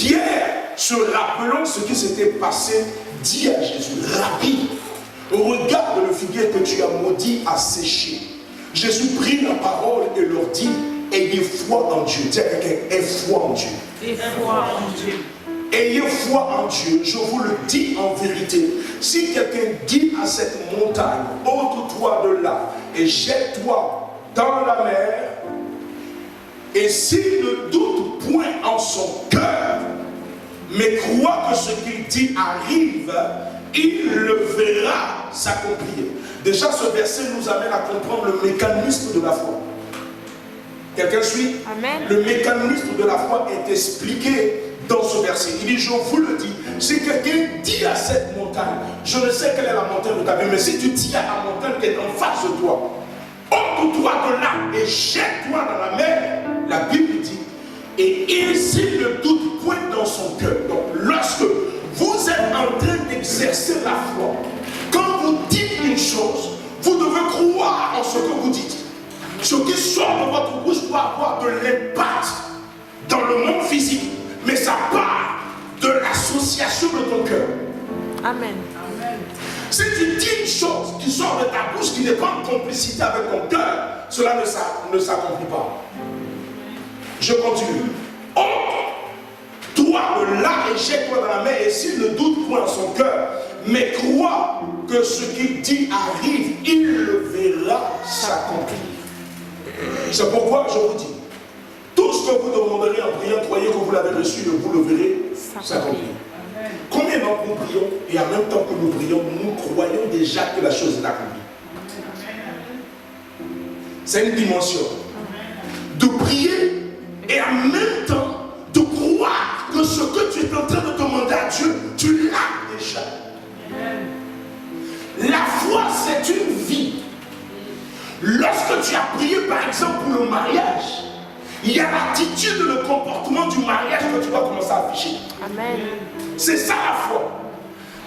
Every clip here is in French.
Pierre, se rappelant ce qui s'était passé, dit à Jésus, Rabbi, regarde le figuier que tu as maudit a séché. Jésus prit la parole et leur dit, ayez foi en Dieu. Dis à quelqu'un, aie foi en Dieu. Aie foi en Dieu. Ayez foi en Dieu, je vous le dis en vérité. Si quelqu'un dit à cette montagne, ôte-toi de là et jette-toi dans la mer, et s'il ne doute point en son cœur, mais croit que ce qu'il dit arrive, il le verra s'accomplir. Déjà, ce verset nous amène à comprendre le mécanisme de la foi. Quelqu'un suit? Amen. Le mécanisme de la foi est expliqué dans ce verset. Il dit, je vous le dis, si quelqu'un dit à cette montagne, je ne sais quelle est la montagne de ta vie, mais si tu dis à la montagne qui est en face de toi, ôte-toi de là et jette-toi dans la mer, la Bible dit, et s'il ne doute point dans son cœur. Donc, lorsque vous êtes en train d'exercer la foi, quand vous dites une chose, vous devez croire en ce que vous dites. Ce qui sort de votre bouche doit avoir de l'impact dans le monde physique, mais ça part de l'association de ton cœur. Amen. Si tu dis une chose qui sort de ta bouche qui n'est pas en complicité avec ton cœur, cela ne s'accomplit pas. Je continue. Toi de là et jette-toi dans la mer, et s'il ne doute point en son cœur, mais croit que ce qu'il dit arrive, il le verra s'accomplir. C'est pourquoi je vous dis, tout ce que vous demanderez en priant, croyez que vous l'avez reçu et vous le verrez s'accomplir. Combien d'entre nous prions et en même temps que nous prions, nous croyons déjà que la chose est accomplie? C'est une dimension. De prier et en même temps de croire que ce que tu es en train de demander à Dieu, tu l'as déjà. La foi, c'est une vie. Lorsque tu as prié par exemple pour le mariage, il y a l'attitude et le comportement du mariage que tu dois commencer à afficher. Amen. C'est ça la foi.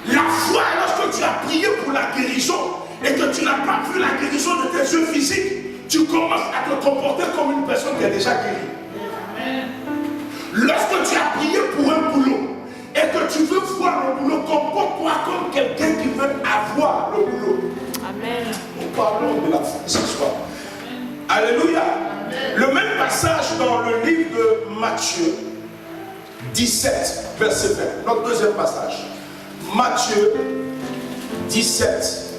La foi est lorsque tu as prié pour la guérison et que tu n'as pas vu la guérison de tes yeux physiques, tu commences à te comporter comme une personne qui est déjà guérie. Amen. Lorsque tu as prié pour un boulot et que tu veux voir le boulot, comporte-toi comme quelqu'un qui veut avoir le boulot. Amen. Nous parlons de la foi ce soir. Alléluia. Amen. Le même passage dans le livre de Matthieu 17, verset 20. Notre deuxième passage. Matthieu 17,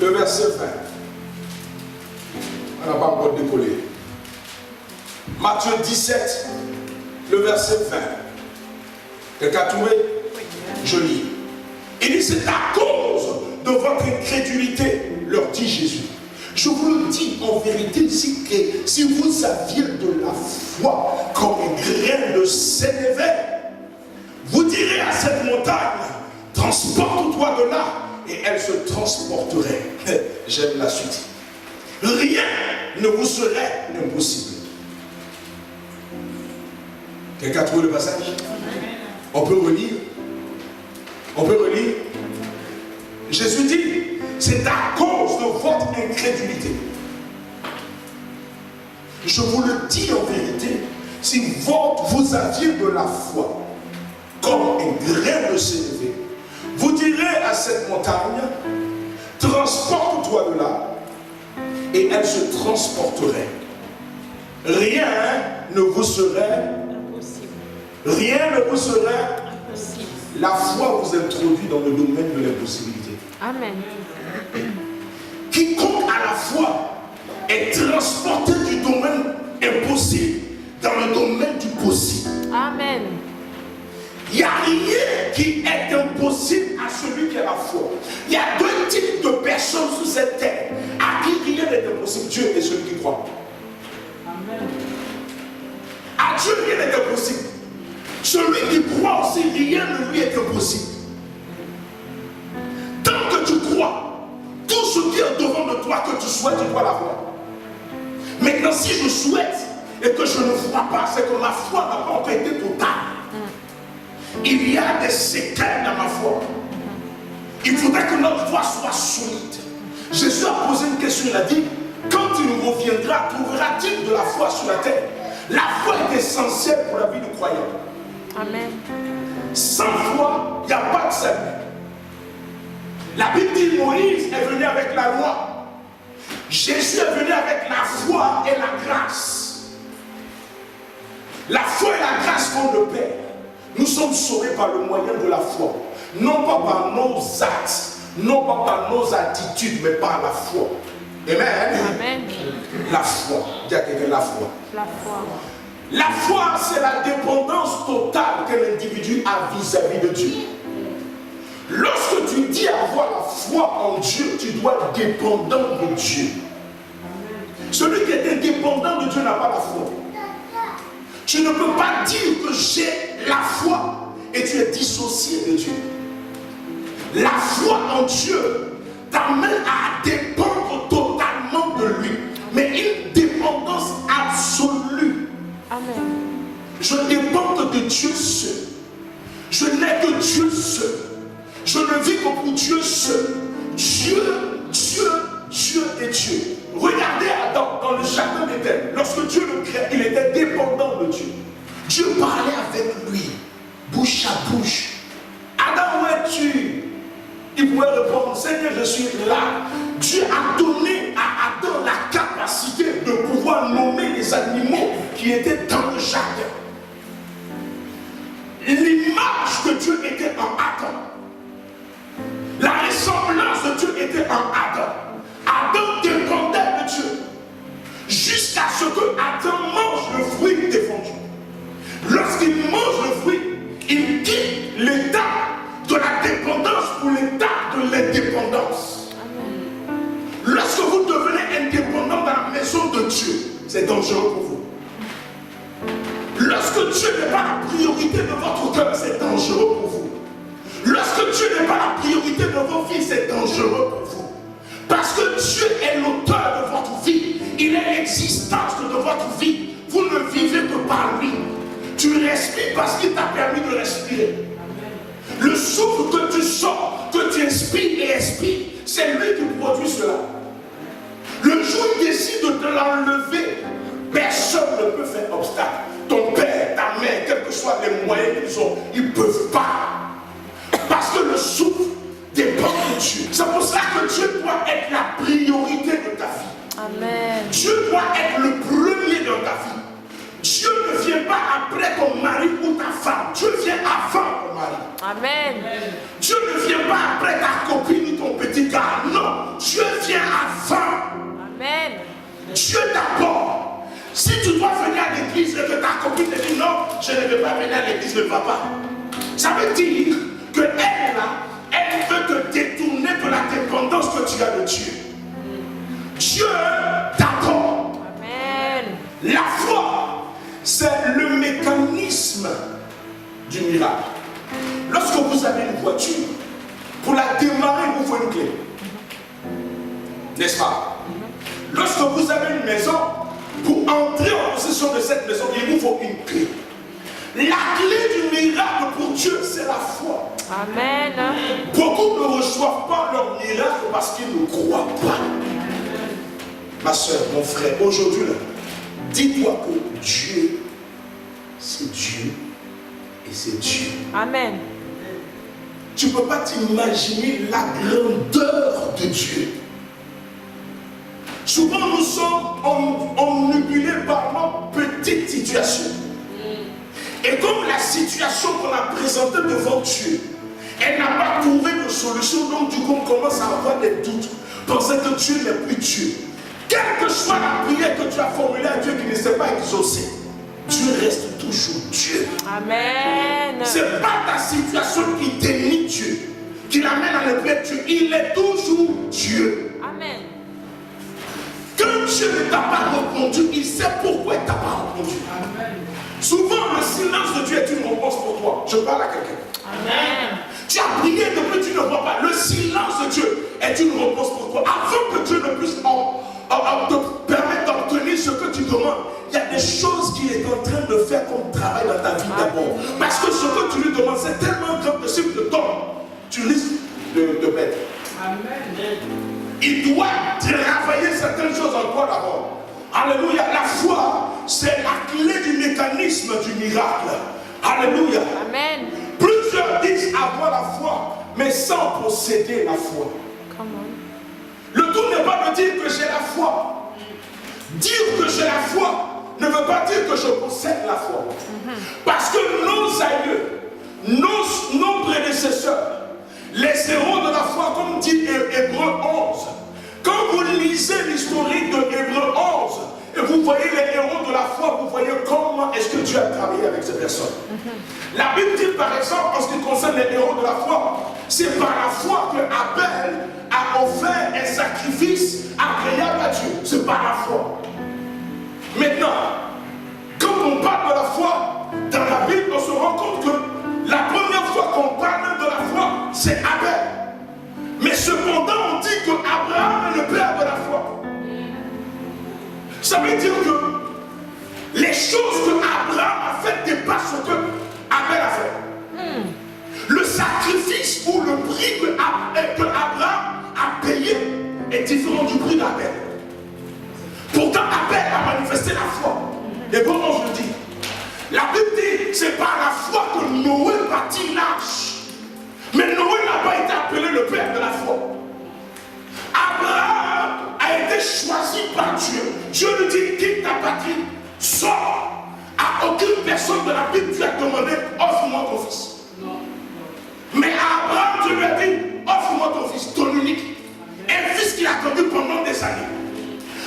le verset 20. On n'a pas encore décollé. Matthieu 17, le verset 20. Quelqu'un a trouvé? Je lis. Il dit, c'est à cause de votre incrédulité, leur dit Jésus. Je vous le dis en vérité, si vous aviez de la foi comme un grain de sénévé, vous direz à cette montagne, transporte-toi de là, et elle se transporterait. J'aime la suite. Rien ne vous serait impossible. Quelqu'un a trouvé le passage? On peut relire? On peut relire? Jésus dit, c'est à cause de votre incrédulité. Je vous le dis en vérité, si vous aviez de la foi, comme un grain de sénévé, vous direz à cette montagne, transporte-toi de là, et elle se transporterait. Rien ne vous serait impossible. Rien ne vous serait impossible. La foi vous introduit dans le domaine de l'impossibilité. Amen. Quiconque à la foi est transporté du domaine impossible dans le domaine du possible. Amen. Il n'y a rien qui est impossible à celui qui a la foi. Il y a deux types de personnes sur cette terre à qui rien n'est impossible. Dieu et celui qui croit. Amen. À Dieu rien n'est impossible. Celui qui croit aussi, rien ne lui est impossible. Tant que tu crois, tout ce qui est devant de toi que tu souhaites, tu dois l'avoir. Maintenant, si je souhaite et que je ne vois pas, c'est que ma foi n'a pas encore été totale. Il y a des séquelles dans ma foi. Il faudrait que notre foi soit solide. Jésus a posé une question, il a dit, quand il reviendra, trouvera-t-il de la foi sur la terre? La foi est essentielle pour la vie du croyant. Amen. Sans foi, il n'y a pas de salut. La Bible dit Moïse est venu avec la loi. Jésus est venu avec la foi et la grâce. La foi et la grâce font le Père. Nous sommes sauvés par le moyen de la foi. Non pas par nos actes, non pas par nos attitudes, mais par la foi. Amen. Amen. La foi. Dis à quelqu'un la foi. La foi. La foi, c'est la dépendance totale que l'individu a vis-à-vis de Dieu. Lorsque tu dis avoir la foi en Dieu, tu dois être dépendant de Dieu. Celui qui est indépendant de Dieu n'a pas la foi. Tu ne peux pas dire que j'ai la foi et tu es dissocié de Dieu. La foi en Dieu t'amène à dépendre totalement de lui, mais une dépendance absolue. Amen. Je dépends de Dieu seul. Je n'ai que Dieu seul. Je ne vis que pour Dieu seul. Dieu est Dieu. Regardez Adam dans le jardin d'Éden. Lorsque Dieu le créait, il était dépendant de Dieu. Dieu parlait avec lui, bouche à bouche. Adam, où es-tu? Il pouvait répondre, Seigneur, je suis là. Dieu a donné à Adam la capacité de pouvoir nommer les animaux qui étaient dans le jardin. L'image de Dieu était en Adam. La ressemblance de Dieu était en Adam. Adam dépendait de Dieu. Jusqu'à ce que Adam mange le fruit défendu. Lorsqu'il mange le fruit, il quitte l'état de la dépendance pour l'état de l'indépendance. Lorsque vous devenez indépendant dans la maison de Dieu, c'est dangereux pour vous. Lorsque Dieu n'est pas la priorité de votre cœur, c'est dangereux pour vous. Lorsque Dieu n'est pas la priorité de vos vies, c'est dangereux pour vous. Parce que Dieu est l'auteur de votre vie. Il est l'existence de votre vie. Vous ne vivez que par lui. Tu respires parce qu'il t'a permis de respirer. Le souffle que tu sors, que tu inspires et expires, c'est lui qui produit cela. Le jour où il décide de te l'enlever, personne ne peut faire obstacle. Ton père, ta mère, quels que soient les moyens qu'ils ont, ils ne peuvent pas. Parce que le souffle dépend de Dieu. C'est pour ça que Dieu doit être la priorité de ta vie. Amen. Dieu doit être le premier dans ta vie. Dieu ne vient pas après ton mari ou ta femme. Dieu vient avant ton mari. Amen. Dieu ne vient pas après ta copine ou ton petit gars. Non, Dieu vient avant. Amen. Dieu d'abord. Si tu dois venir à l'église et que ta copine te dit non, je ne vais pas venir à l'église, ne va pas. Ça veut dire que elle là, elle veut te détourner de la dépendance que tu as de Dieu. Dieu d'abord. Amen. La foi, c'est le mécanisme du miracle. Lorsque vous avez une voiture, pour la démarrer, il vous faut une clé. N'est-ce pas? Lorsque vous avez une maison, pour entrer en possession de cette maison, il vous faut une clé. La clé du miracle pour Dieu, c'est la foi. Amen. Beaucoup ne reçoivent pas leur miracle parce qu'ils ne croient pas. Ma soeur, mon frère, aujourd'hui, dis-toi que Dieu, c'est Dieu et c'est Dieu. Amen. Tu ne peux pas t'imaginer la grandeur de Dieu. Souvent, nous sommes omnibulés par nos petites situations. Et comme la situation qu'on a présentée devant Dieu, elle n'a pas trouvé de solution, donc du coup, on commence à avoir des doutes, penser que Dieu n'est plus Dieu. Quelle que soit la prière que tu as formulée à Dieu qui ne s'est pas exaucée, Dieu reste toujours Dieu. Amen. Ce n'est pas ta situation qui dénie Dieu, qui l'amène à ne plus être Dieu. Il est toujours Dieu. Amen. Quand Dieu ne t'a pas répondu, il sait pourquoi il ne t'a pas répondu. Amen. Souvent, le silence de Dieu est une réponse pour toi. Je parle à quelqu'un. Amen. Tu as prié depuis tu ne vois pas. Le silence de Dieu est une réponse pour toi. Avant que Dieu ne puisse te permettre d'obtenir ce que tu demandes, il y a des choses qu'il est en train de faire comme travail dans ta vie d'abord. Parce que ce que tu lui demandes, c'est tellement grand que s'il te donne, tu risques de perdre. Amen. Il doit travailler certaines choses en toi d'abord. Alléluia. La foi, c'est la clé du mécanisme du miracle. Alléluia. sans posséder la foi. Come on. Le tout n'est pas de dire que j'ai la foi. Dire que j'ai la foi ne veut pas dire que je possède la foi. Parce que nos aïeux, nos prédécesseurs, les héros de la foi, comme dit Hébreux 11, quand vous lisez l'historique de Hébreux 11, et vous voyez les héros de la foi, vous voyez comment est-ce que Dieu a travaillé avec ces personnes. La Bible dit par exemple, en ce qui concerne les héros de la foi, c'est par la foi que Abel a offert un sacrifice agréable à Dieu. C'est par la foi. Maintenant, quand on parle de la foi, dans la Bible, on se rend compte que la première fois qu'on parle de la foi, c'est Abel. Mais cependant, on dit qu'Abraham est le père de la foi. Ça veut dire que les choses que Abraham a faites dépassent ce que Abel a fait. Le sacrifice ou le prix que Abraham a payé est différent du prix d'Abel. Pourtant, Abel a manifesté la foi. Et comment je le dis? La Bible dit, c'est par la foi que Noé bâtit l'arche. Mais Noé n'a pas été appelé le père de la foi. Abraham a été choisi par Dieu. Dieu lui dit, quitte ta patrie, sors. À aucune personne de la Bible lui a demandé, offre-moi ton fils. Mais à Abraham, Dieu lui a dit, offre-moi ton fils, ton unique. Un fils qu'il a attendu pendant des années.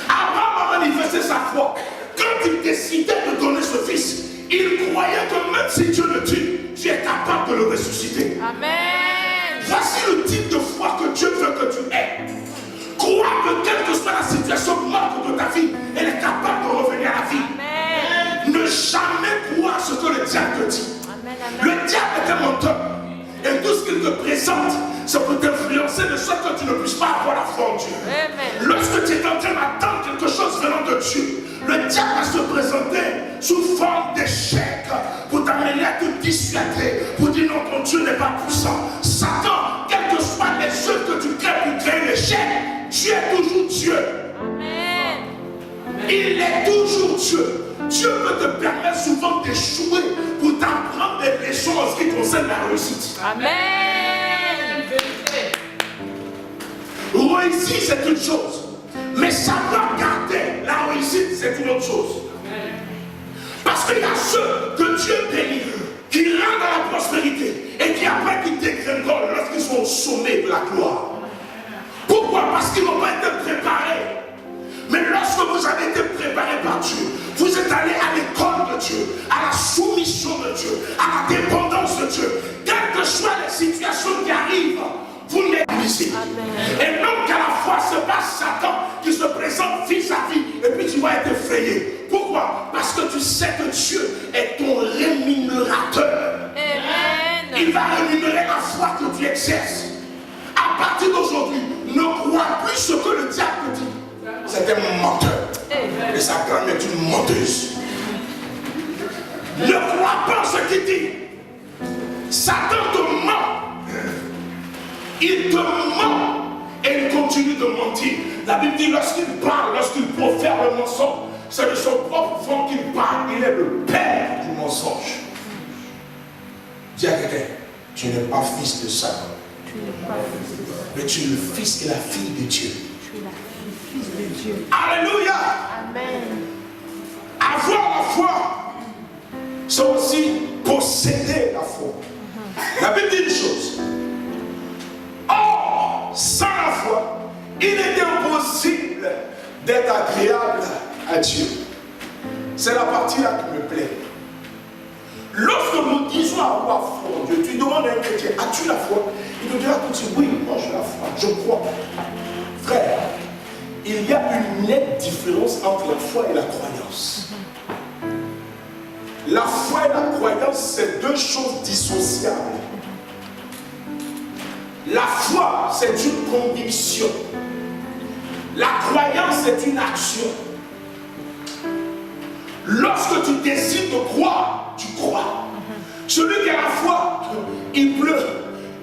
Abraham a manifesté sa foi. Quand il décidait de donner ce fils, il croyait que même si Dieu le tue, Dieu est capable de le ressusciter. Amen. Voici le type de foi que Dieu veut que tu aies. Crois que quelle que soit la situation morte de ta vie, elle est capable de revenir à la vie. Amen. Ne jamais croire ce que le diable te dit. Amen. Le diable est un menteur. Et tout ce qu'il te présente, ça peut t'influencer de sorte que tu ne puisses pas avoir la foi en Dieu. Amen. Lorsque tu es en train d'attendre quelque chose venant de Dieu, le diable va se présenter sous forme d'échec pour t'amener à te dissuader, pour dire non, ton Dieu n'est pas puissant. Satan, quelles que soient les œuvres que tu crées pour créer l'échec, Dieu est toujours Dieu. Amen. Il est toujours Dieu. Dieu peut te permettre souvent d'échouer pour t'apprendre des leçons en ce qui concerne la réussite. Amen. Réussir, c'est une chose. Mais savoir garder la réussite, c'est une autre chose. Parce qu'il y a ceux que Dieu bénit, qui rentrent dans la prospérité et qui après qui dégringolent lorsqu'ils sont au sommet de la gloire. Pourquoi? Parce qu'ils n'ont pas été préparés. Mais lorsque vous avez été préparé par Dieu, vous êtes allé à l'école de Dieu, à la soumission de Dieu, à la dépendance de Dieu. Quelles que soient les situations qui arrivent, vous négligez. Et non qu'à la fois, c'est pas Satan qui se présente vis-à-vis et puis tu vas être effrayé. Pourquoi? Parce que tu sais que Dieu est ton rémunérateur. Amen. Il va rémunérer la foi que tu exerces. À partir d'aujourd'hui, ne crois plus ce que le diable te dit. C'est un menteur. Et sa grand est une menteuse. Ne crois pas ce qu'il dit. Satan te ment. Il te ment. Et il continue de mentir. La Bible dit lorsqu'il parle, lorsqu'il profère le mensonge, c'est de son propre fond qu'il parle. Il est le père du mensonge. Dis à quelqu'un, tu n'es pas fils de Satan. Mais tu es le fils et la fille de Dieu. Alléluia. Amen. Avoir la foi, c'est aussi posséder la foi. La Bible dit une chose. Or, sans la foi, il est impossible d'être agréable à Dieu. C'est la partie là qui me plaît. Lorsque nous disons avoir foi en Dieu, tu demandes à un chrétien, as-tu la foi? Il te dira tout de suite, oui, moi j'ai la foi, je crois. Frère, il y a une nette différence entre la foi et la croyance. La foi et la croyance, c'est deux choses dissociables. La foi, c'est une conviction. La croyance, c'est une action. Lorsque tu décides de croire, tu crois. Celui qui a la foi, il pleut,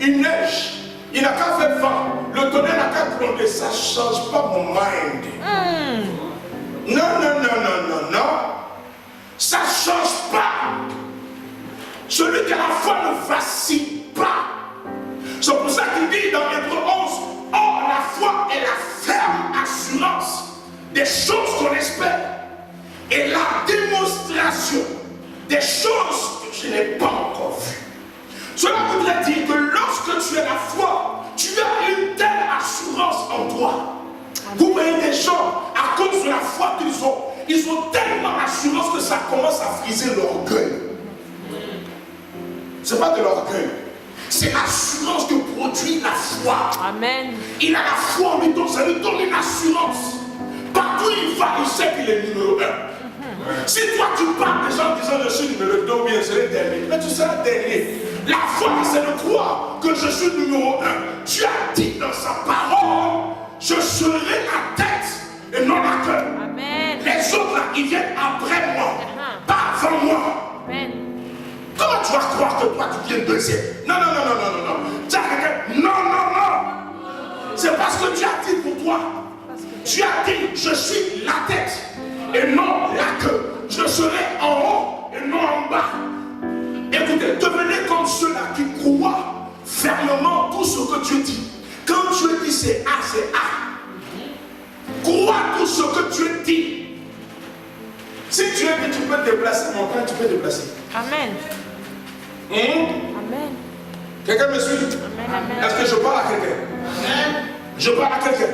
il neige, il n'a qu'à faire vent, le tonnerre n'a qu'à gronder, ça ne change pas mon mind. Non, non, non, non, non, non. Ça ne change pas. Celui qui a la foi ne vacille pas. C'est pour ça qu'il dit dans Hébreux 11, or la foi est la ferme assurance des choses qu'on espère et la démonstration des choses que je n'ai pas encore vues. Cela voudrait dire que lorsque tu as la foi, tu as une telle assurance en toi. Vous voyez des gens, à cause de la foi qu'ils ont tellement d'assurance que ça commence à friser l'orgueil. Ce n'est pas de l'orgueil, c'est l'assurance que produit la foi. Amen. Il a la foi en lui, donc ça lui donne une assurance. Partout où il va, il sait qu'il est numéro 1. Si toi tu parles des gens disant je suis numéro 2 ou bien je serai dernier, mais tu seras dernier. La foi, c'est de croire que je suis numéro 1. Tu as dit dans sa parole, je serai la tête et non la queue. Amen. Les autres là, ils viennent après moi, pas avant moi. Amen. Comment tu vas croire que toi tu viens deuxième? Non. Tu as quelqu'un? Non. C'est parce que tu as dit pour toi. Tu as dit, je suis la tête et non la queue. Je serai en haut et non en bas. Écoutez, devenez comme ceux-là qui croient fermement tout ce que Dieu dit. Quand Dieu dit c'est A, c'est A. Crois tout ce que Dieu dit. Si Dieu dit tu peux te déplacer, mon frère, tu peux te déplacer. Amen. Amen. Quelqu'un me suit? Amen. Est-ce que je parle à quelqu'un? Je parle à quelqu'un.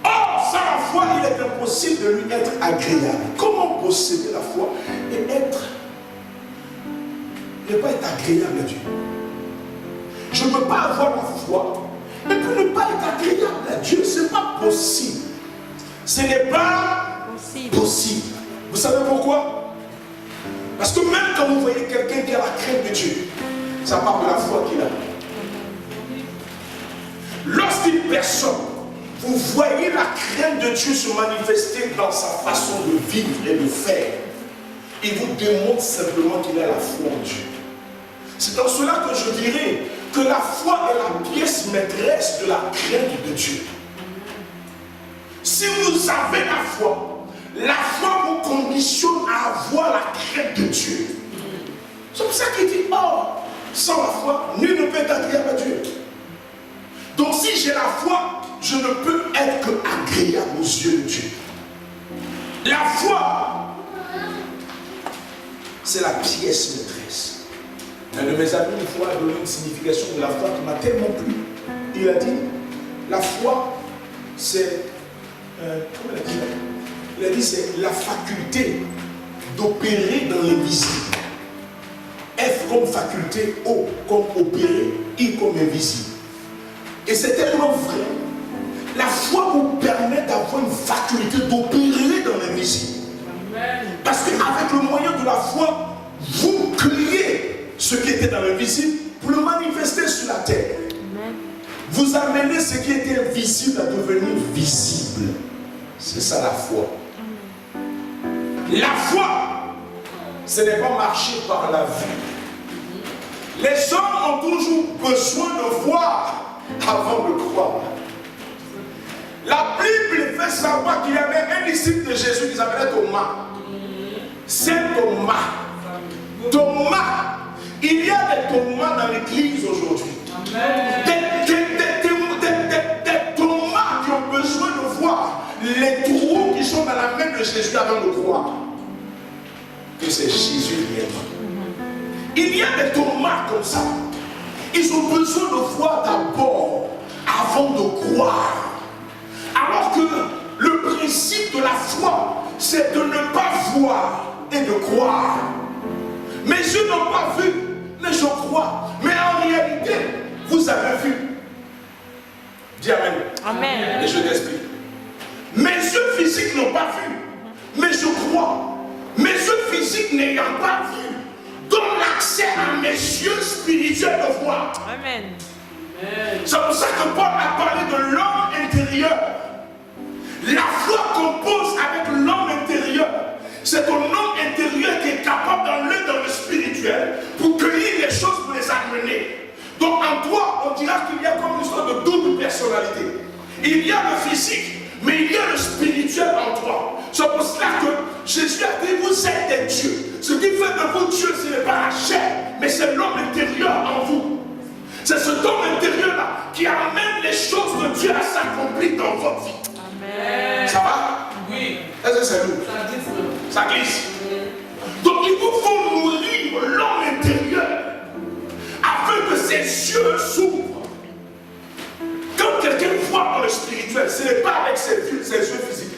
Or, sans la foi, il est impossible de lui être agréable. Comment posséder la foi et ne pas être agréable à Dieu? Je ne peux pas avoir la foi et puis ne pas être agréable à Dieu. Ce n'est pas possible. Ce n'est pas possible. Vous savez pourquoi? Parce que même quand vous voyez quelqu'un qui a la crainte de Dieu, ça part de la foi qu'il a. Lorsqu'une personne, vous voyez la crainte de Dieu se manifester dans sa façon de vivre et de faire, il vous démontre simplement qu'il a la foi en Dieu. C'est dans cela que je dirais que la foi est la pièce maîtresse de la crainte de Dieu. Si vous avez la foi vous conditionne à avoir la crainte de Dieu. C'est pour ça qu'il dit, oh, sans la foi, nul ne peut être agréable à Dieu. Donc si j'ai la foi, je ne peux être que agréable aux yeux de Dieu. La foi, c'est la pièce maîtresse. Un de mes amis, une fois, a donné une signification de la foi qui m'a tellement plu. Il a dit, la foi, c'est... comment il a dit? Il a dit, c'est la faculté d'opérer dans l'invisible. F comme faculté, O comme opérer, I comme invisible. Et c'est tellement vrai. La foi vous permet d'avoir une faculté d'opérer dans l'invisible. Parce qu'avec le moyen de la foi, vous créez ce qui était dans l'invisible pour le manifester sur la terre. Vous amenez ce qui était invisible à devenir visible. C'est ça la foi. La foi, ce n'est pas marcher par la vue. Les hommes ont toujours besoin de voir avant de croire. La Bible fait savoir qu'il y avait un disciple de Jésus qui s'appelait Thomas. C'est Thomas. Il y a des Thomas dans l'église aujourd'hui. Des Thomas qui ont besoin de voir les trous qui sont dans la main de Jésus avant de croire que c'est Jésus réellement. Il y a des Thomas comme ça. Ils ont besoin de voir d'abord avant de croire. Alors que le principe de la foi, c'est de ne pas voir et de croire. Mes yeux n'ont pas vu, mais je crois. Mais en réalité, vous avez vu. Dis Amen. Amen. Et je t'explique. Mes yeux physiques n'ont pas vu, mais je crois. Mes yeux physiques n'ayant pas vu, donnent l'accès à mes yeux spirituels de voir. Amen. C'est pour ça que Paul a parlé de l'homme intérieur. La foi compose avec l'homme intérieur. C'est ton homme intérieur qui est capable d'aller dans le spirituel pour cueillir les choses, pour les amener. Donc en toi, on dira qu'il y a comme une sorte de double personnalité. Il y a le physique, mais il y a le spirituel en toi. C'est pour cela que Jésus a dit, vous êtes des dieux. Ce qui fait de vous Dieu, ce n'est pas la chair, mais c'est l'homme intérieur en vous. C'est cet homme intérieur-là qui amène les choses de Dieu à s'accomplir dans votre vie. Amen. Ça va? Oui. Est-ce que c'est lourd? Ça glisse. Donc il vous faut nourrir l'homme intérieur afin que ses yeux s'ouvrent. Quand quelqu'un voit dans le spirituel, ce n'est pas avec ses yeux physiques.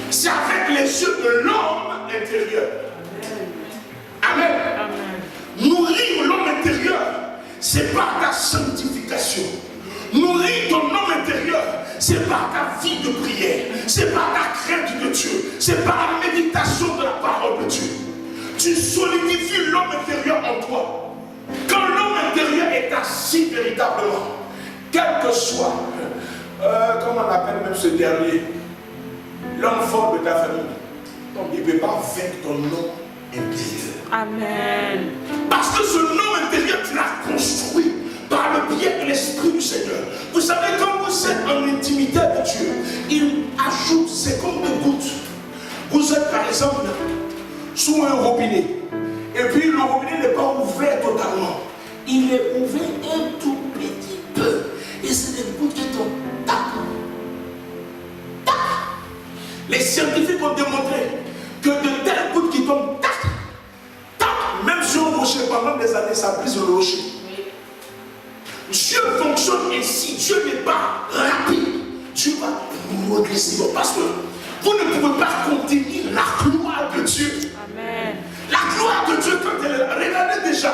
C'est avec les yeux de l'homme intérieur. Amen. Amen. Nourrir l'homme intérieur, c'est par ta sanctification. Nourrir ton homme intérieur, c'est par ta vie de prière, c'est par ta crainte de Dieu, c'est par la méditation de la parole de Dieu. Tu solidifies l'homme intérieur en toi. Quand l'homme intérieur est assis véritablement, quel que soit, comment on appelle même ce dernier, l'homme fort de ta famille, il ne peut pas vaincre ton homme intérieur. Amen. Parce que ce homme intérieur, tu l'as construit par le biais de l'Esprit du Seigneur. Vous savez, quand vous êtes en intimité avec Dieu, il ajoute, c'est comme des gouttes. Vous êtes par exemple sous un robinet, et puis le robinet n'est pas ouvert totalement. Il est ouvert un tout petit peu, et c'est des gouttes qui tombent. Tac, tac. Les scientifiques ont démontré que de telles gouttes qui tombent, tac, tac, même sur un rocher, pendant des années, ça brise le rocher. Dieu fonctionne ainsi. Dieu n'est pas rapide. Dieu va progressivement. Parce que vous ne pouvez pas contenir la gloire de Dieu. Amen. La gloire de Dieu, quand elle est là, regardez déjà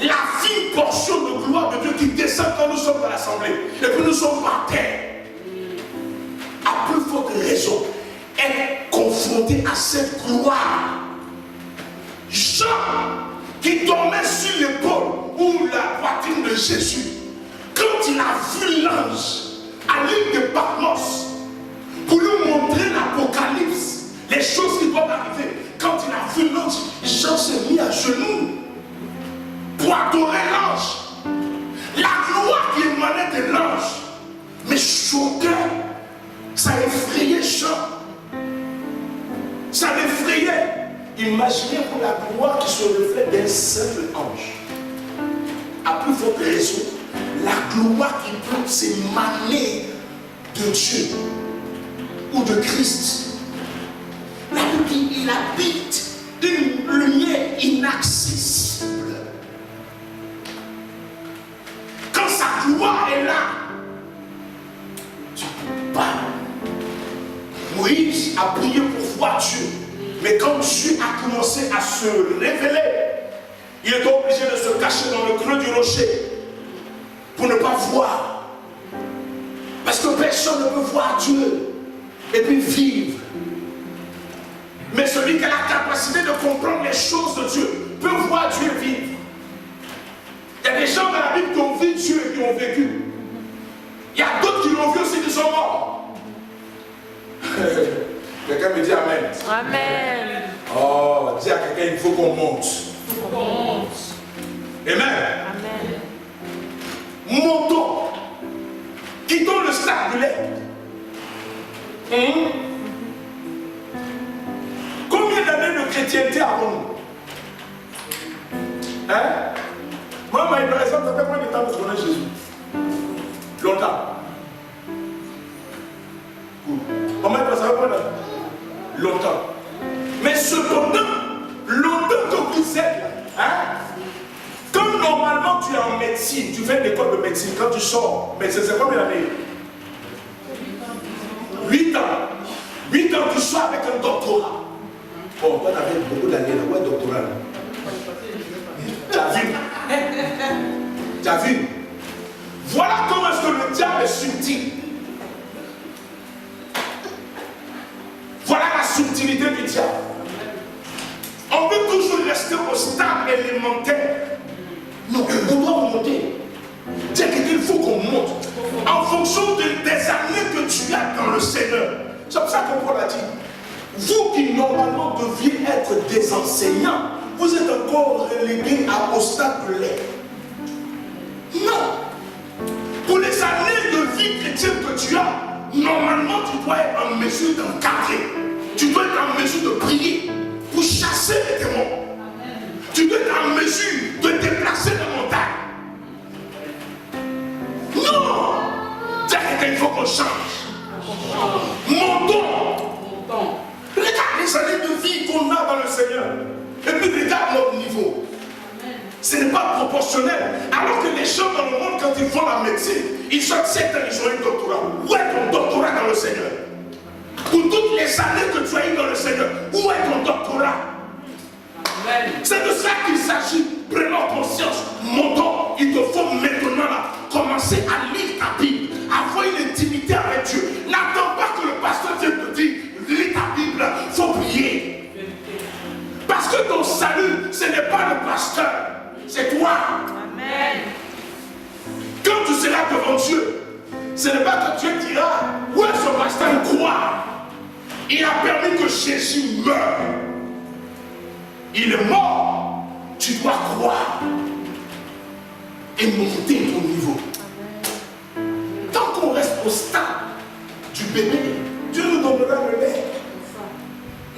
la fine portion de gloire de Dieu qui descend quand nous sommes dans l'assemblée. Et puis nous sommes par terre. À plus forte raison, être confronté à cette gloire. Jean, qui dormait sur l'épaule ou la poitrine de Jésus, quand il a vu l'ange à l'île de Patmos pour lui montrer l'Apocalypse, les choses qui doivent arriver, quand il a vu l'ange, Jean s'est mis à genoux pour adorer l'ange. La gloire qui émanait de l'ange, mais choquait, ça effrayait Jean. Ça l'effrayait. Imaginez pour la gloire qui se reflète d'un simple ange. À plus forte raison, la gloire qui peut s'émaner de Dieu ou de Christ. La Bible dit il habite une lumière inaccessible. Quand sa gloire est là, tu ne peux pas. Moïse a prié pour voir Dieu. Mais quand Dieu a commencé à se révéler, il était obligé de se cacher dans le creux du rocher pour ne pas voir. Parce que personne ne peut voir Dieu et puis vivre. Mais celui qui a la capacité de comprendre les choses de Dieu peut voir Dieu vivre. Il y a des gens dans la Bible qui ont vu Dieu et qui ont vécu. Il y a d'autres qui l'ont vu aussi qui sont morts. Quelqu'un me dit Amen. Amen. Oh, dis à quelqu'un, il faut qu'on monte. Amen. Amen. Montons. Quittons le stade de l'air. Combien d'années de chrétienté avons-nous? Hein? Moi, par exemple, ça fait combien de temps que je connais Jésus? Longtemps. Maman, ça fait combien de temps? Longtemps. Mais cependant, longtemps que vous êtes là, hein? Comme normalement tu es en médecine, tu fais une école de médecine, quand tu sors, médecin, c'est combien d'années? 8 ans. 8 ans, tu sors avec un doctorat. Bon, toi, tu avais beaucoup d'années là, ouais, doctorat. Tu as vu? Tu as vu? Voilà comment est-ce que le diable est subtil. Voilà la subtilité du diable. On veut toujours rester au stade élémentaire. Non, on doit monter. Dire qu'il faut qu'on monte. En fonction des années que tu as dans le Seigneur. C'est pour ça que Paul a dit, vous qui normalement deviez être des enseignants, vous êtes encore relégués au stade de l'air. Non. Pour les années de vie chrétienne que tu as, normalement tu dois être en mesure d'encadrer. Tu dois être en mesure de prier pour chasser les démons. Tu dois être en mesure de déplacer les montagnes. change. Montons. Regarde les années de vie qu'on a dans le Seigneur. Et puis regarde notre niveau. Ce n'est pas proportionnel. Alors que les gens dans le monde, quand ils font la médecine, ils sont 7 ans, ils ont un doctorat. Où est ton doctorat dans le Seigneur? Pour toutes les années que tu as eu dans le Seigneur, où est ton doctorat? C'est de ça qu'il s'agit. Prenons conscience, montons. Il te faut maintenant là, commencer à lire ta Bible, avoir une intimité avec Dieu. N'attends pas que le pasteur vienne te dire, lis ta Bible, il faut prier. Parce que ton salut, ce n'est pas le pasteur, c'est toi. Amen. Quand tu seras devant Dieu, ce n'est pas que Dieu dira, où est ce pasteur? Croire. Il a permis que Jésus meure. Il est mort. Tu dois croire et monter ton niveau. Tant qu'on reste au stade du bébé, Dieu nous donnera le lait.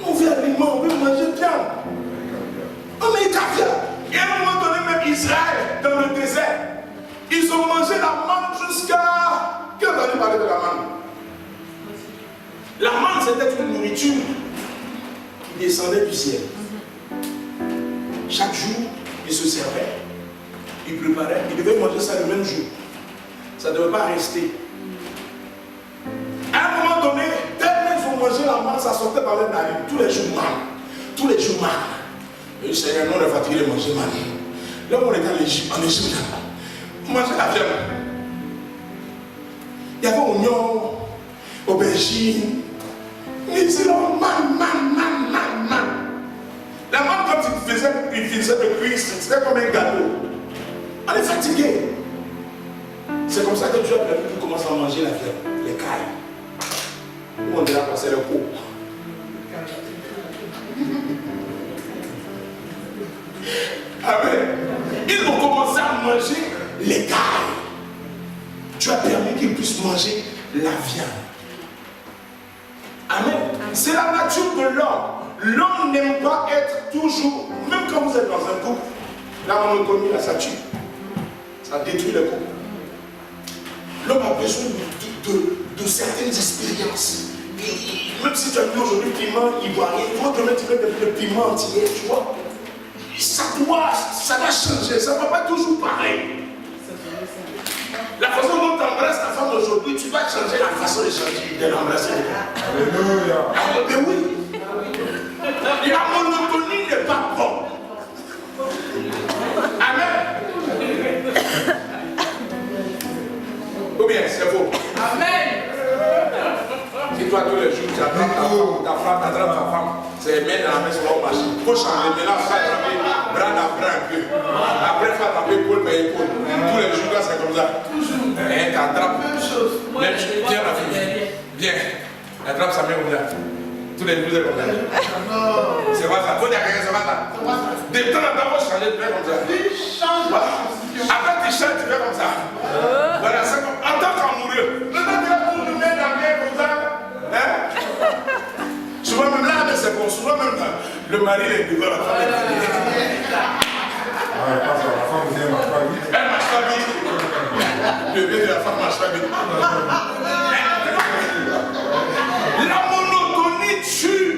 On veut aliment, on veut manger bien. On met caviar. Et à un moment donné, même Israël, dans le désert, ils ont mangé la manne jusqu'à... Qui a entendu parler de la manne? La manne, c'était une nourriture qui descendait du ciel. Chaque jour, ils se servaient, ils préparaient, ils devaient manger ça le même jour. Ça ne devait pas rester. À un moment donné, tellement ils ont mangé la manne, ça sortait par les narines. Tous les jours, manne. Tous les jours, manne. Et le Seigneur, nous, on est fatigué de manger manne. Là où on était en Égypte, on mangeait la viande. Il y avait oignons, aubergines. Mais c'est là, manne. La manne, quand il faisait de cuire, c'était comme un gâteau. On est fatigué. C'est comme ça que Dieu a permis qu'il commence à manger la viande, les cailles. Où on est là passer le coup. Amen. Ils ont commencé à manger les cailles. Dieu a permis qu'ils puissent manger la viande. Amen. C'est la nature de l'homme. L'homme n'aime pas être toujours, même quand vous êtes dans un couple, la monotonie, là, ça tue. Ça détruit le couple. L'homme a besoin de certaines expériences. Et même si tu as mis aujourd'hui le piment ivoirien, il faut te mettre le piment entier, tu vois. Ça va changer, ça ne va pas toujours pareil. La façon dont tu embrasses ta femme aujourd'hui, tu vas changer la façon de l'embrasser. Alléluia. Mais oui. La monotonie n'est pas bonne. Amen. Ou bien c'est faux. Amen. Si toi tous les jours tu attrapes ta femme, t'attrapes ta femme, c'est mettre dans la main sur la machine. Il faut changer. Maintenant, il faut attraper bras d'après un peu. Après, il faut attraper épaule par épaule. Tous les jours, là, c'est comme ça. Et t'attrapes. Même tiens la fille. Viens. Attrape sa main comme ça. Tous les jours, c'est comme ça. C'est pas ça. Faut dire que c'est pas ça. De temps en temps, il faut changer de main comme ça. Après, tu changes, tu fais comme ça. Voilà, c'est comme en tant qu'amoureux. Le temps que vous nous mettez la main comme ça. Souvent même là, c'est bon. Souvent même là, le mari est devant la femme. La femme vous aime, marche pas vite. Elle marche pas vite. Le bébé de la femme marche pas vite. La monotonie tue.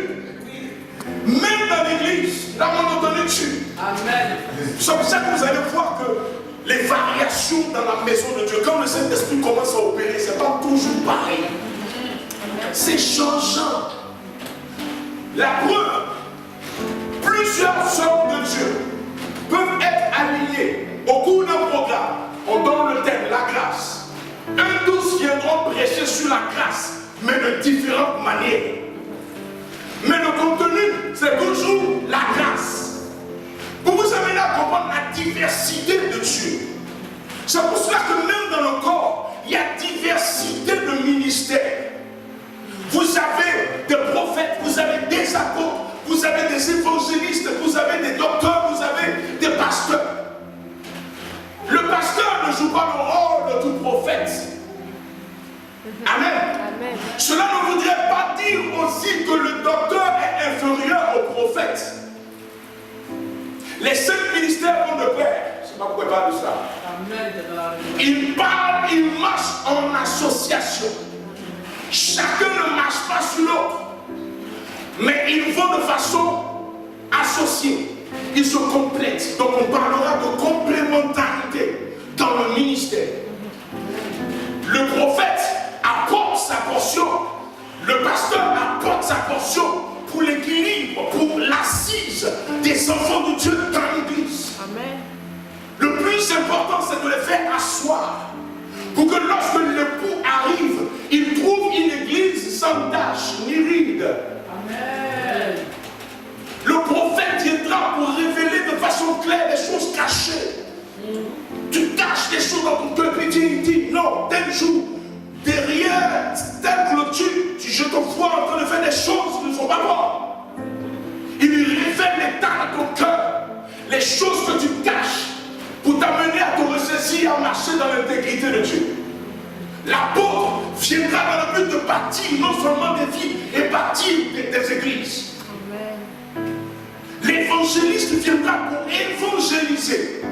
Même dans l'église, la monotonie tue. Amen. C'est pour ça que vous allez voir que les variations dans la maison de Dieu, quand le Saint-Esprit commence à opérer, ce n'est pas toujours pareil. C'est changeant. La preuve, plusieurs hommes de Dieu peuvent être alignés au cours d'un programme. On donne le thème, la grâce. Eux tous viendront prêcher sur la grâce, mais de différentes manières. Mais le contenu, c'est toujours la grâce. Pour vous amener à comprendre la diversité de Dieu. C'est pour cela que même dans le corps, il y a diversité de ministères. Vous avez des prophètes, vous avez des apôtres, vous avez des évangélistes, vous avez des docteurs, vous avez des pasteurs. Le pasteur ne joue pas le rôle de tout prophète. Amen. Amen. Cela ne voudrait pas dire aussi que le docteur est inférieur au prophète. Les 5 ministères vont de pair. Je ne sais pas pourquoi il parle de ça. Ils parlent, ils marchent en association. Chacun ne marche pas sur l'autre, mais ils vont de façon associée. Ils se complètent. Donc on parlera de complémentarité dans le ministère. Le prophète apporte sa portion, le pasteur apporte sa portion pour l'équilibre, pour l'assise des enfants de Dieu dans l'église. Amen. Le plus important, c'est de les faire asseoir, pour que lorsque l'époux arrive, il trouve une église sans tache ni ride. Amen. Le prophète viendra pour révéler de façon claire les choses cachées. Tu caches des choses dans ton cœur, puis tu dis non, tel jour, derrière telle clôture, je te vois en train de faire des choses qui ne sont pas bonnes. Il révèle l'état de ton cœur, les choses que tu caches, pour t'amener à te ressaisir, à marcher dans l'intégrité de Dieu. L'apôtre viendra dans le but de bâtir non seulement des vies, et bâtir des églises. L'évangéliste viendra pour évangéliser,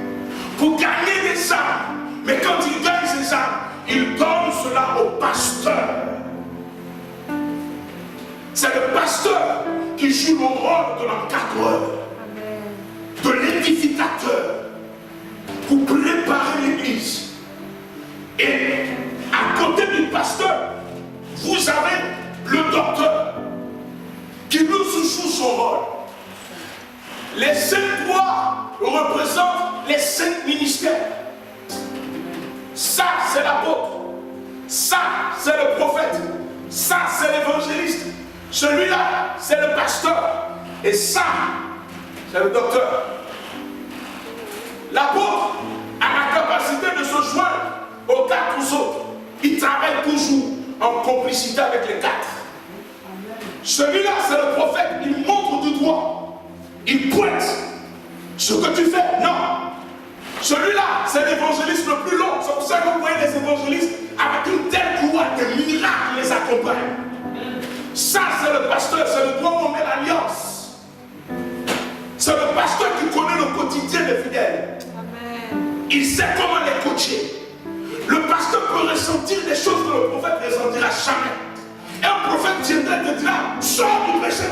pour gagner des âmes. Mais quand il gagne ces âmes, il donne cela au pasteur. C'est le pasteur qui joue le rôle de l'encadreur, de l'édificateur, pour préparer l'église. Et à côté du pasteur, vous avez le docteur qui nous joue son rôle. Les 5 voix représentent les 5 ministères. Ça, c'est l'apôtre. Ça, c'est le prophète. Ça, c'est l'évangéliste. Celui-là, c'est le pasteur. Et ça, c'est le docteur. L'apôtre a la capacité de se joindre aux 4 autres. Il travaille toujours en complicité avec les 4. Celui-là, c'est le prophète. Il montre du doigt. Il pointe ce que tu fais. Non. Celui-là, c'est l'évangéliste le plus long. C'est pour ça que vous voyez les évangélistes avec une telle gloire, des miracles les accompagnent. Ça, c'est le pasteur, c'est le doigt où on met l'alliance. C'est le pasteur qui connaît le quotidien des fidèles. Amen. Il sait comment les coacher. Le pasteur peut ressentir des choses que le prophète ne ressentira jamais. Et un prophète viendra et te dira, sors du péché.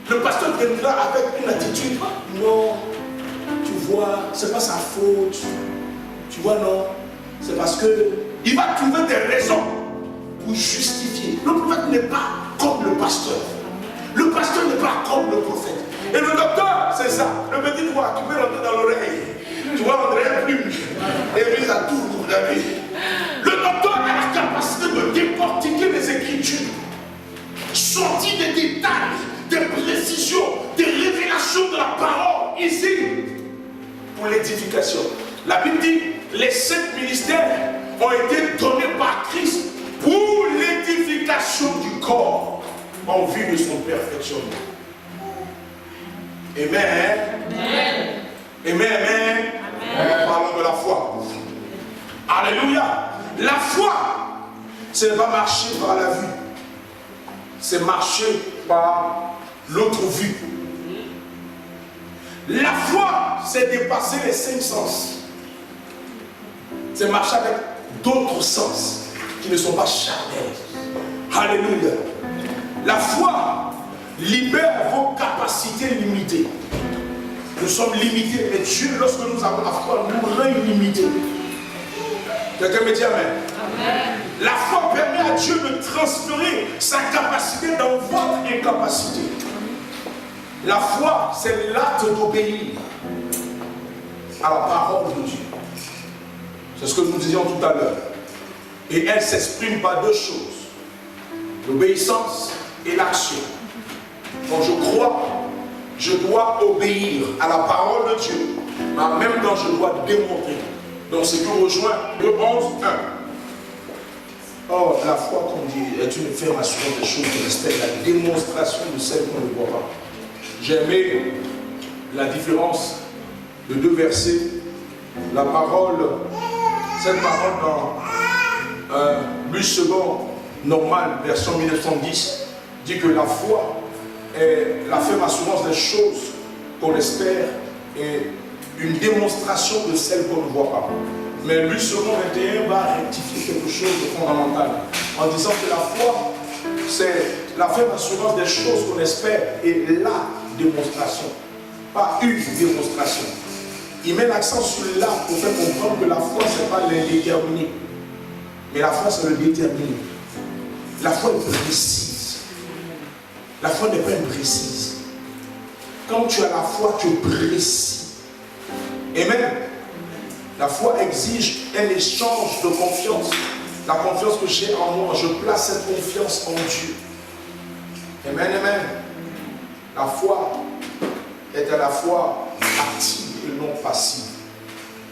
Le pasteur viendra avec une attitude, non, tu vois, c'est pas sa faute. Tu vois, non, c'est parce que il va trouver des raisons pour justifier. Le prophète n'est pas comme le pasteur. Le pasteur n'est pas comme le prophète. Et le docteur, c'est ça. Le petit doigt, tu peux rentrer dans l'oreille. Tu vois, on dirait plume. Et lui, il a tout regardé. Le docteur a la capacité de décortiquer les Écritures, sortir des détails, des précisions, des révélations de la parole ici pour l'édification. La Bible dit les 5 ministères ont été donnés par Christ pour l'édification du corps en vue de son perfectionnement. Amen. Amen. Amen. Amen. Amen. Parlons de la foi. Alléluia. La foi, ce n'est pas marcher par la vue, c'est marcher par l'autre vue. La foi, c'est dépasser les 5 sens. C'est marcher avec d'autres sens qui ne sont pas charnels. Alléluia. La foi libère vos capacités limitées. Nous sommes limités, mais Dieu, lorsque nous avons la foi, nous rend illimités. Quelqu'un me dit amen. Amen. La foi permet à Dieu de transférer sa capacité dans votre incapacité. La foi, c'est l'acte d'obéir à la parole de Dieu. C'est ce que nous disions tout à l'heure. Et elle s'exprime par 2 choses. L'obéissance et l'action. Quand je crois, je dois obéir à la parole de Dieu. Mais en même temps, je dois démontrer. Donc, ce qui rejoint le 11.1. Or, la foi, comme dit, est une ferme assurance des choses qu'on espère, la démonstration de celles qu'on ne voit pas. J'ai aimé la différence de 2 versets. La parole, cette parole dans Louis II, normal, version 1910, dit que la foi est la ferme assurance des choses qu'on espère et une démonstration de celles qu'on ne voit pas. Mais Louis II 21 va rectifier quelque chose de fondamental. en disant que la foi, c'est la ferme assurance des choses qu'on espère et la démonstration, pas une démonstration. Il met l'accent sur là pour faire comprendre que la foi, ce n'est pas l'indéterminé, mais la foi, c'est le déterminé. La foi est précise. La foi n'est pas imprécise. Quand tu as la foi, tu es précis. Et même, la foi exige un échange de confiance. La confiance que j'ai en moi, je place cette confiance en Dieu. Amen, amen. La foi est à la fois active et non passive.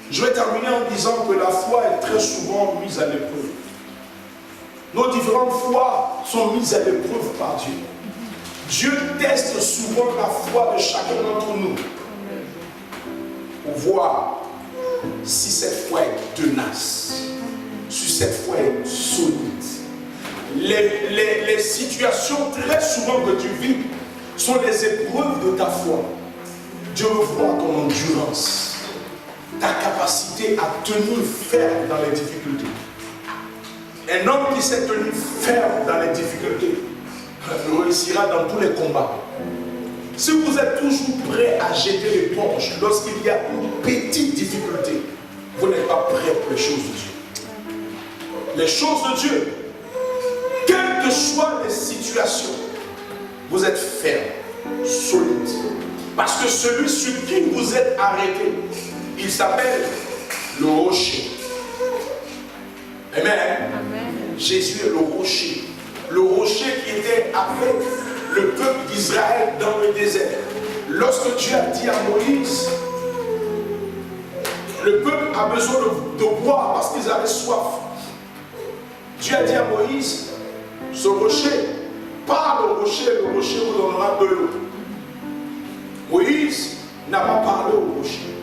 Je vais terminer en disant que la foi est très souvent mise à l'épreuve. Nos différentes foi sont mises à l'épreuve par Dieu. Dieu teste souvent la foi de chacun d'entre nous pour voir si cette foi est tenace, si cette foi est solide. Les situations très souvent que tu vis sont des épreuves de ta foi. Dieu veut voir ton endurance, ta capacité à tenir ferme dans les difficultés. Un homme qui s'est tenu ferme dans les difficultés réussira dans tous les combats. Si vous êtes toujours prêt à jeter l'éponge lorsqu'il y a une petite difficulté, vous n'êtes pas prêt pour les choses de Dieu. Les choses de Dieu, quelles que soient les situations, vous êtes ferme, solide. Parce que celui sur qui vous êtes arrêté, il s'appelle le rocher. Amen. Amen. Jésus est le rocher. Le rocher qui était avec le peuple d'Israël dans le désert. Lorsque Dieu a dit à Moïse, le peuple a besoin de boire parce qu'ils avaient soif. Dieu a dit à Moïse, ce rocher, par le rocher vous donnera de l'eau. Moïse n'a pas parlé au rocher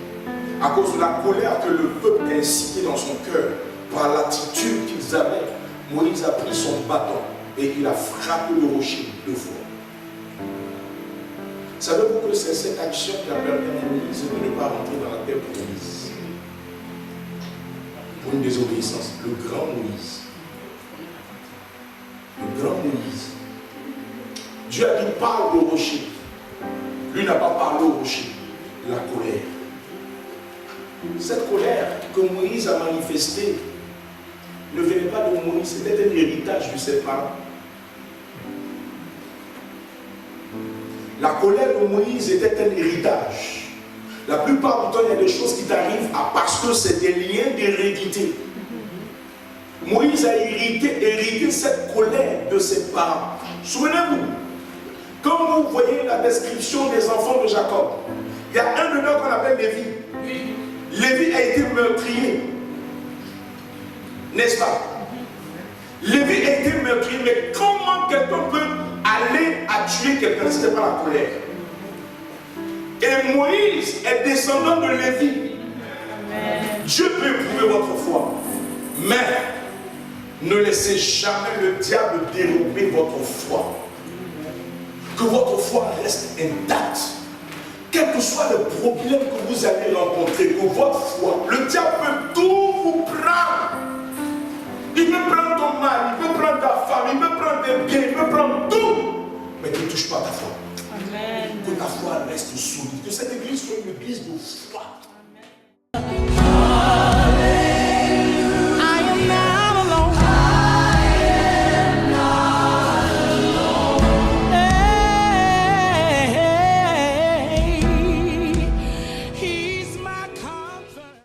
à cause de la colère que le peuple a incité dans son cœur par l'attitude qu'ils avaient. Moïse a pris son bâton et il a frappé le rocher 2 fois. Savez-vous que c'est cette action qui a permis à Moïse de ne pas rentrer dans la terre promise? Pour une désobéissance, le grand Moïse. Le grand Moïse. Dieu a dit parle au rocher. Lui n'a pas parlé au rocher. La colère. Cette colère que Moïse a manifestée ne venait pas de Moïse, c'était un héritage de ses parents. La colère de Moïse était un héritage. La plupart du temps, il y a des choses qui t'arrivent parce que c'est des liens d'hérédité. Moïse a hérité cette colère de ses parents. Souvenez-vous, quand vous voyez la description des enfants de Jacob, il y a un de nous qu'on appelle Lévi. Lévi a été meurtrier. N'est-ce pas? Lévi a été meurtrier, mais comment quelqu'un peut aller à tuer quelqu'un si ce n'est pas la colère? Et Moïse est descendant de Lévi. Dieu peut éprouver votre foi, mais ne laissez jamais le diable dérober votre foi. Que votre foi reste intacte. Quel que soit le problème que vous allez rencontrer, que votre foi, le diable peut tout vous prendre. Il peut prendre ton mari, il peut prendre ta femme, il peut prendre tes biens, il peut prendre tout. Mais ne touche pas ta foi. Amen. Que ta foi reste solide. Que cette église soit une église de foi.